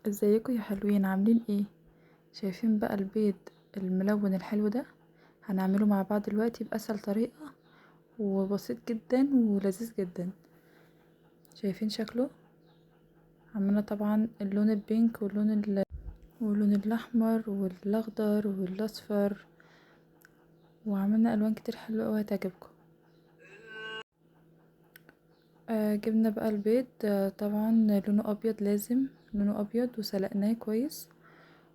ازيكم يا حلوين، عاملين ايه؟ شايفين بقى البيض الملون الحلو ده؟ هنعمله مع بعض دلوقتي بأسهل طريقة وبسيط جدا ولذيذ جدا. شايفين شكله؟ عملنا طبعا اللون البينك واللون الاحمر والاخضر والاصفر، وعملنا الوان كتير حلوه قوي هتعجبكم. جبنا بقى البيض، طبعا لونه ابيض، لازم لونه ابيض، وسلقناه كويس.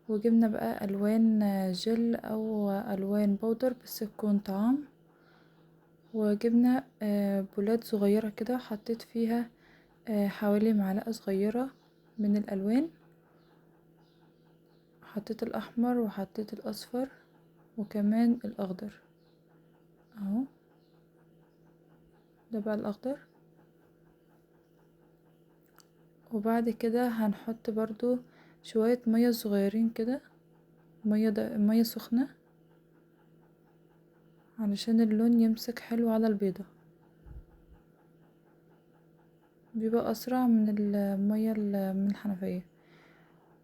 وجبنا بقى الوان جل او الوان بودر بس تكون طعام. وجبنا بولات صغيرة كده، حطيت فيها حوالي معلقة صغيرة من الالوان. حطيت الاحمر وحطيت الاصفر وكمان الاخضر اهو. ده بقى الاخضر. وبعد كده هنحط برضو شوية مية صغيرين كده، مية سخنة، علشان اللون يمسك حلو على البيضة، بيبقى اسرع من المية من الحنفية.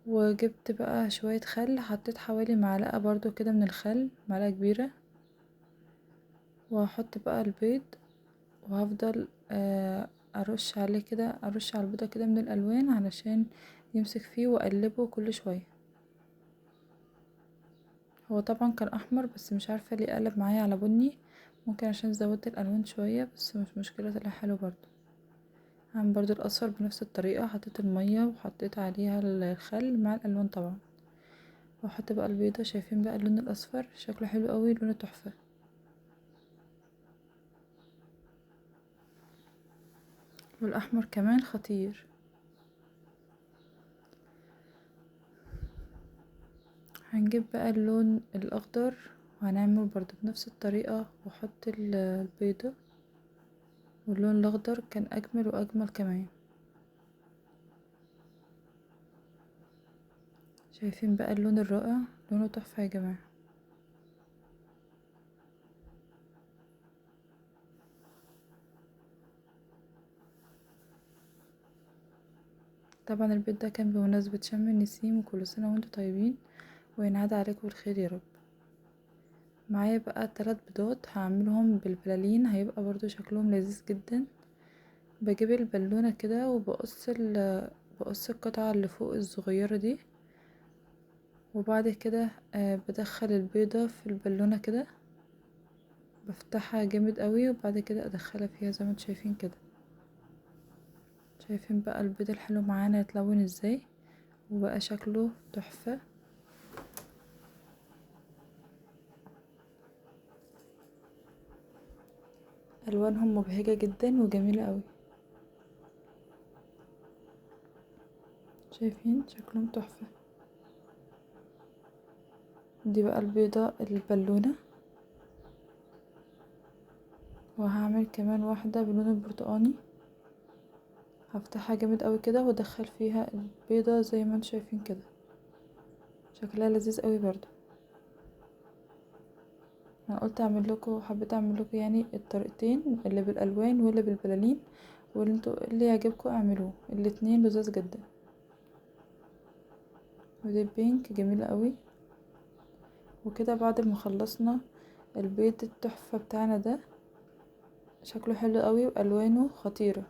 وجبت بقى شوية خل، حطيت حوالي معلقة برضو كده من الخل، معلقة كبيرة. وهحط بقى البيض وهفضل ارش عليه كده، ارش على البيضة كده من الالوان علشان يمسك فيه، واقلبه كل شوية. هو طبعا كان احمر بس مش عارفة ليه قلب معايا على بني، ممكن عشان زودت الالوان شوية، بس مش مشكلة، طلع حلو برضو. هعمل برضو الاصفر بنفس الطريقة، حطيت المية وحطيت عليها الخل مع الالوان طبعا. واحط بقى البيضة. شايفين بقى اللون الاصفر شكله حلو قوي، لونه تحفة. والاحمر كمان خطير. هنجيب بقى اللون الاخضر وهنعمل برضو بنفس الطريقة، واحط البيضة. واللون الاخضر كان اجمل واجمل كمان. شايفين بقى اللون الرائع، لونه تحفة يا جماعة. طبعا البيض ده كان بمناسبة شم النسيم، وكل سنة وانتم طيبين، وينعاد عليكم بالخير يا رب. معايا بقى 3 بيضات هعملهم بالبلالين، هيبقى برضو شكلهم لذيذ جدا. بجيب البالونة كده بقص القطعة اللي فوق الصغيرة دي، وبعد كده بدخل البيضة في البالونة كده، بفتحها جامد قوي، وبعد كده ادخلها فيها زي ما انتم شايفين كده. شايفين بقى البيض الحلو معانا يتلون ازاي، وبقى شكله تحفة. الوانهم مبهجة جدا وجميلة قوي. شايفين شكلهم تحفة. دي بقى البيضة البالونة. وهعمل كمان واحدة بلون البرتقاني، هفتحها جامد قوي كده وادخل فيها البيضة زي ما انتم شايفين كده. شكلها لذيذ قوي برضو. انا قلت اعمل لكم، حبيت اعمل لكم يعني الطريقتين، اللي بالالوان واللي بالبلالين، واللي انتوا اللي يعجبكم اعملوه، الاتنين لذاذ جدا. ودي بينك جميلة قوي. وكده بعد ما خلصنا البيض التحفة بتاعنا ده، شكله حلو قوي والوانه خطيرة.